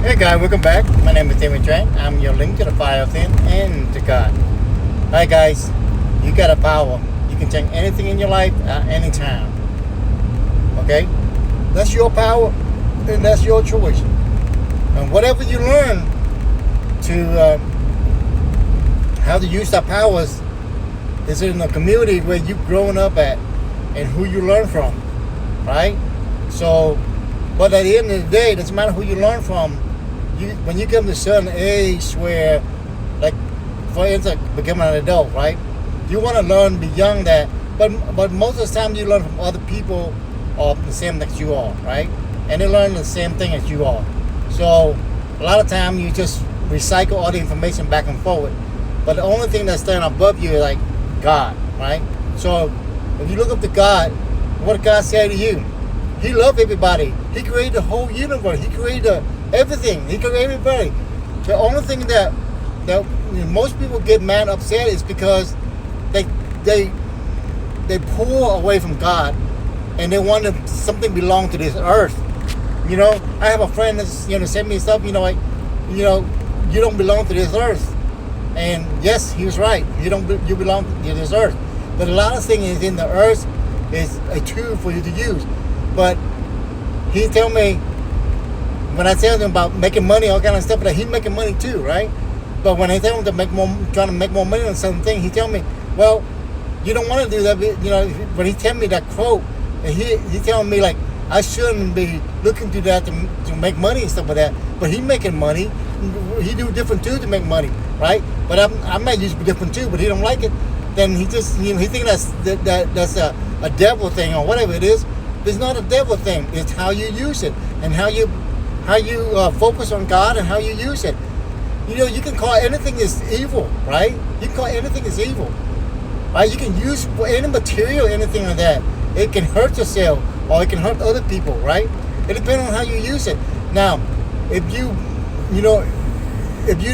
Hey guys, welcome back. My name is Enrich. I'm your link to the fire within and to God. Hi guys, you got a power. You can change anything in your life at any time. Okay? That's your power and that's your choice. And whatever you learn to how to use that powers is in the community where you've grown up at and who you learn from. Right? So, but at the end of the day, it doesn't matter who you learn from. When you come to a certain age where, like, for instance, becoming an adult, right? You want to learn beyond that, but most of the time you learn from other people of the same as you are, right? And they learn the same thing as you are. So a lot of time you just recycle all the information back and forward. But the only thing that's standing above you is like God, right? So if you look up to God, what did God say to you? He loved everybody. He created the whole universe. He created everything. He created everybody. The only thing that most people get mad upset is because they pull away from God and they want something belong to this earth. You know, I have a friend that's sent me stuff. You don't belong to this earth. And yes, he was right. You belong to this earth. But a lot of things in the earth is a tool for you to use. But he tell me, when I tell him about making money, all kind of stuff, that he's making money too, right? But when I tell him trying to make more money on something, he tell me, well, you don't want to do that. When he tell me that quote, he telling me like I shouldn't be looking to that to make money and stuff like that. But he making money. He do different too to make money, right? But I might use different too, but he don't like it. Then he just he think that's a devil thing or whatever it is. It's not a devil thing. It's how you use it and how you focus on God and how you use it. You can call anything as evil, right? You can call anything as evil, right? You can use any material, anything like that. It can hurt yourself or it can hurt other people, right? It depends on how you use it. Now, if you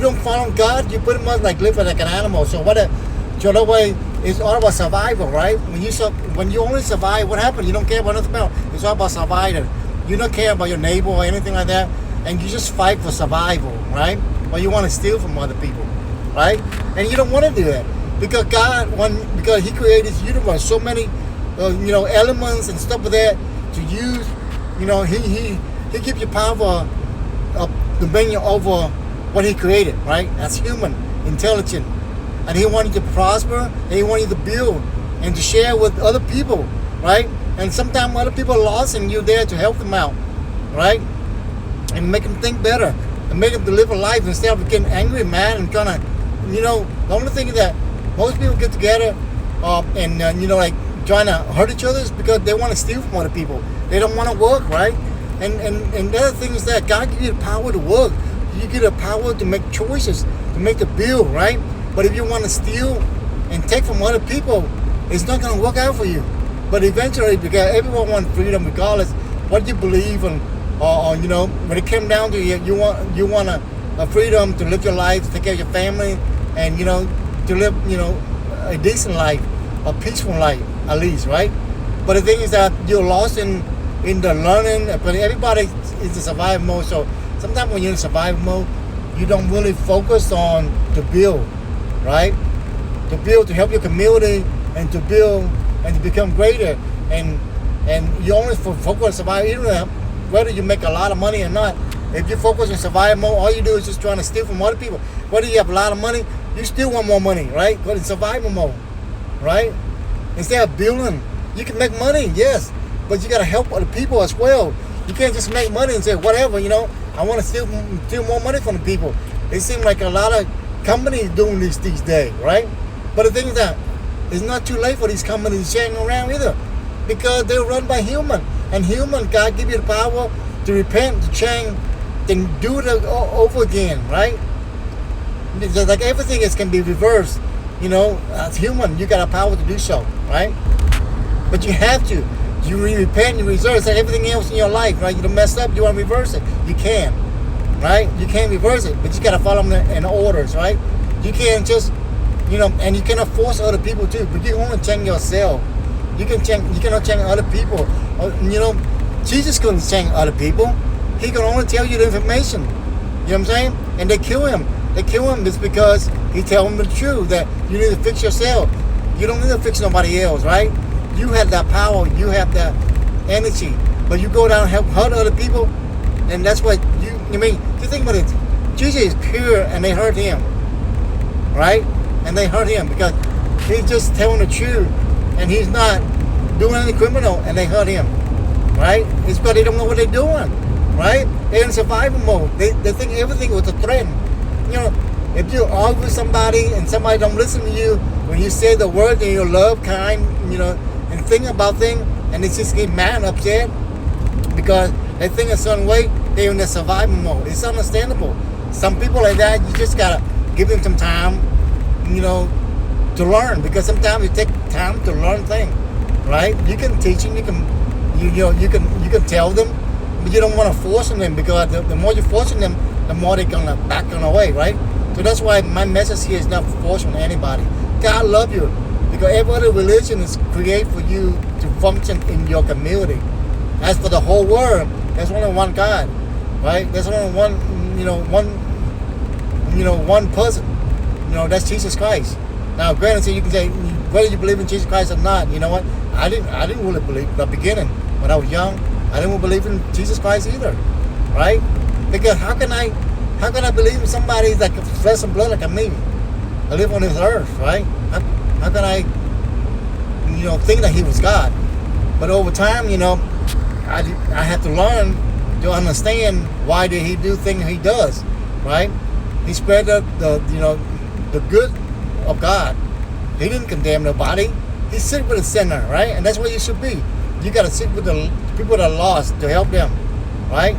don't follow God, you pretty much like live like an animal. So that way, it's all about survival, right? When you only survive, what happens? You don't care about nothing else. It's all about survival. You don't care about your neighbor or anything like that, and you just fight for survival, right? Or you want to steal from other people, right? And you don't want to do that because because He created this universe, so many, elements and stuff like that to use. He gives you power of dominion over what He created, right? As human, intelligent. And He wanted you to prosper, and He wanted you to build and to share with other people, right? And sometimes other people are lost, and you're there to help them out, right? And make them think better, and make them to live a life instead of getting angry, mad, and trying to, the only thing that most people get together and trying to hurt each other is because they want to steal from other people. They don't want to work, right? And the other thing is that God gives you the power to work. You get the power to make choices, to make the bill, right? But if you want to steal and take from other people, it's not going to work out for you. But eventually, because everyone wants freedom regardless what you believe and, when it came down to you want a freedom to live your life, to take care of your family, and, to live, a decent life, a peaceful life, at least, right? But the thing is that you're lost in the learning, but everybody is in survival mode. So sometimes when you're in survival mode, you don't really focus on the build. Right? To build, to help your community, and to build and to become greater, and you only focus on survival, even whether you make a lot of money or not. If you focus on survival mode, all you do is just trying to steal from other people. Whether you have a lot of money, you still want more money, right? But in survival mode, right? Instead of building, you can make money, yes, but you gotta help other people as well. You can't just make money and say whatever, I want to steal more money from the people. It seems like a lot of companies doing this these days, right? But the thing is that it's not too late for these companies to change around either, because they're run by human, and human, God give you the power to repent, to change, then do it over again, right? Just like everything can be reversed, as human, you got a power to do so, right? But you have to. You repent, you reverse, like everything else in your life, right? You messed up, you want to reverse it, you can. Right? You can't reverse it, but you gotta follow them in orders, right? You can't just, and you cannot force other people too, but you can only change yourself. You cannot change other people. Jesus couldn't change other people. He can only tell you the information. You know what I'm saying? And they kill him. They kill him just because he tell them the truth that you need to fix yourself. You don't need to fix nobody else, right? You have that power. You have that energy. But you go down and help hurt other people, and that's what you mean. You think about it. Jesus is pure, and they hurt him, right? And they hurt him because he's just telling the truth, and he's not doing any criminal, and they hurt him, right? It's because they don't know what they're doing, right? They're in survival mode. They think everything was a threat. You know, if you argue with somebody and somebody don't listen to you when you say the word and you love, kind, you know, and think about things, and they just get mad and upset because they think a certain way, they're in the survival mode. It's understandable. Some people like that, you just gotta give them some time, you know, to learn, because sometimes it takes time to learn things, right? You can teach them, you can tell them, but you don't want to force them, because the more you're forcing them, the more they're gonna back on away, right? So that's why my message here is not forcing anybody. God love you, because every other religion is created for you to function in your community. As for the whole world, there's only one God, right? There's only one person. You know, that's Jesus Christ. Now, granted, you can say whether you believe in Jesus Christ or not. You know what? I didn't really believe in the beginning when I was young. I didn't believe in Jesus Christ either, right? Because how can I believe in somebody like flesh and blood like me? I live on this earth, right? How can I, think that he was God? But over time, I have to learn to understand why did he do things he does, right? He spread the good of God. He didn't condemn nobody. He sit with a sinner, right? And that's where you should be. You got to sit with the people that are lost to help them, right?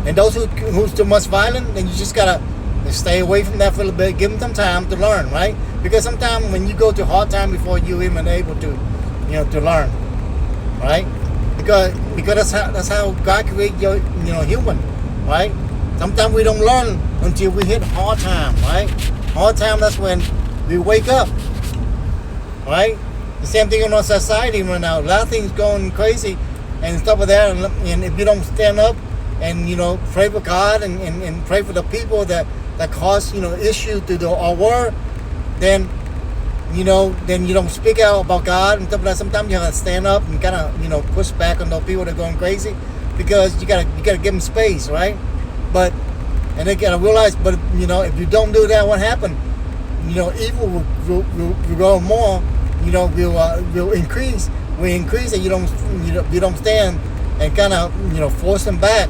And those who's too much violent, then you just got to stay away from that for a little bit. Give them some time to learn, right? Because sometimes when you go to hard time before you even able to, to learn, right? Because that's how God created your human, right? Sometimes we don't learn until we hit hard time, right? Hard time, that's when we wake up, right? The same thing in our society right now. A lot of things going crazy and stuff like that. And if you don't stand up and pray for God and pray for the people that cause issue to our world, then you don't speak out about God and stuff like that. Sometimes you have to stand up and kind of push back on those people that are going crazy, because you gotta give them space, right? And they gotta realize, but if you don't do that, what happened? Evil will grow more. Will increase. We increase, and you don't stand and kind of force them back.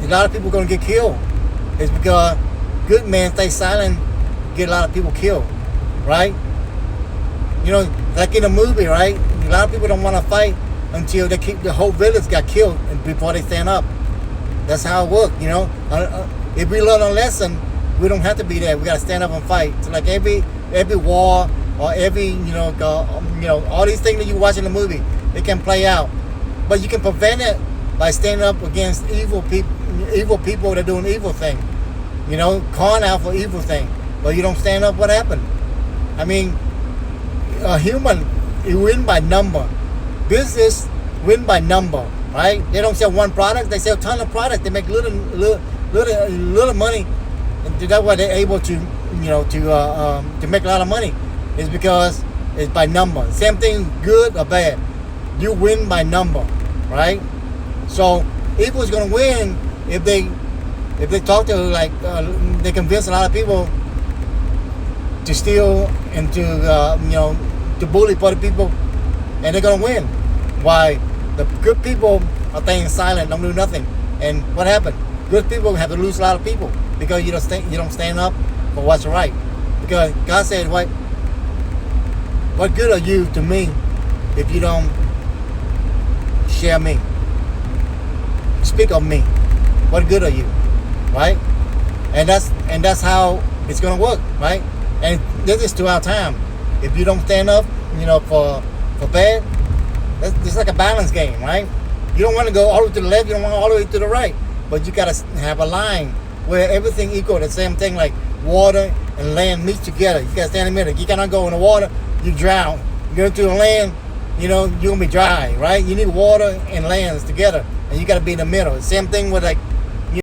A lot of people are gonna get killed. It's because good men stay silent, get a lot of people killed, right? Like in a movie, right? A lot of people don't want to fight until they keep the whole village got killed before they stand up. That's how it works, If we learn a lesson, we don't have to be there. We got to stand up and fight. So like every war or every all these things that you watch in the movie, it can play out, but you can prevent it by standing up against evil people that are doing evil things. Calling out for evil things. But you don't stand up. What happened? I mean, a human, you win by number. Business win by number, right? They don't sell one product; they sell a ton of products. They make little money, and that's why they're able to make a lot of money. Is because it's by number. Same thing, good or bad, you win by number, right? So evil is gonna win if they talk to they convince a lot of people to steal and to bully other people, and they're gonna win. Why? The good people are staying silent, don't do nothing, and what happened? Good people have to lose a lot of people because you don't stand up for what's right. Because God said, what good are you to me if you don't share me, speak of me? What good are you, right? And that's how it's gonna work, right? And this is to our time. If you don't stand up, for bad, it's like a balance game, right? You don't want to go all the way to the left, you don't want to go all the way to the right, but you gotta have a line where everything equal. The same thing like water and land meet together. You gotta stand in the middle. You cannot go in the water, you drown. You go into the land, you're gonna be dry, right? You need water and lands together, and you gotta be in the middle. Same thing with like